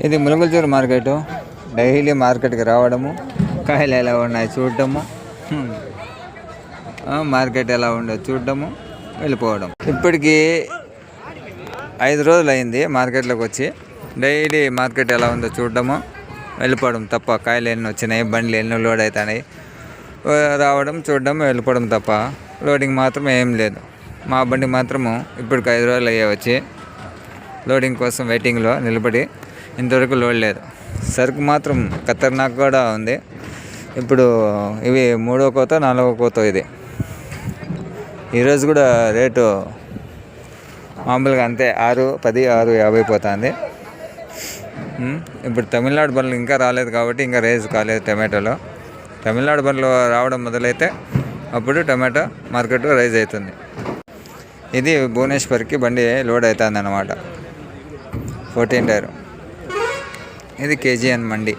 ఇది ములుగుల్చూరు market. Daily మార్కెట్కి రావడము, కాయలు ఎలా ఉన్నాయి చూడటము, మార్కెట్ ఎలా ఉండో చూడటము, వెళ్ళిపోవడం. ఇప్పటికీ 5 రోజులు అయింది మార్కెట్లోకి వచ్చి. డైలీ మార్కెట్ ఎలా ఉందో చూడటము, వెళ్ళిపోవడం తప్ప. కాయలు ఎన్ని వచ్చినాయి, బండ్లు ఎన్ని లోడ్ అవుతున్నాయి, రావడం చూడడం, వెళ్ళిపోవడం తప్ప లోడింగ్ మాత్రం ఏం లేదు. మా బండి మాత్రము ఇప్పటికి 5 రోజులు అయ్యే వచ్చి లోడింగ్ కోసం వెయిటింగ్లో నిలబడి ఇంతవరకు లోడ్ లేదు. సరుకు మాత్రం ఖతర్నాక్ కూడా ఉంది. ఇప్పుడు ఇవి 3వ కోత 4వ కోత. ఇది ఈరోజు కూడా రేటు మామూలుగా అంతే 6.10, 6.50 పోతుంది. ఇప్పుడు తమిళనాడు బండ్లు ఇంకా రాలేదు కాబట్టి ఇంకా రైజ్ కాలేదు టమాటోలో. తమిళనాడు బండ్లు రావడం మొదలైతే అప్పుడు టమాటో మార్కెట్ రైజ్ అవుతుంది. ఇది భువనేశ్వర్కి బండి లోడ్ అవుతుంది అన్నమాట, 14 టైర్. ఇది కేజీఎన్ మండి.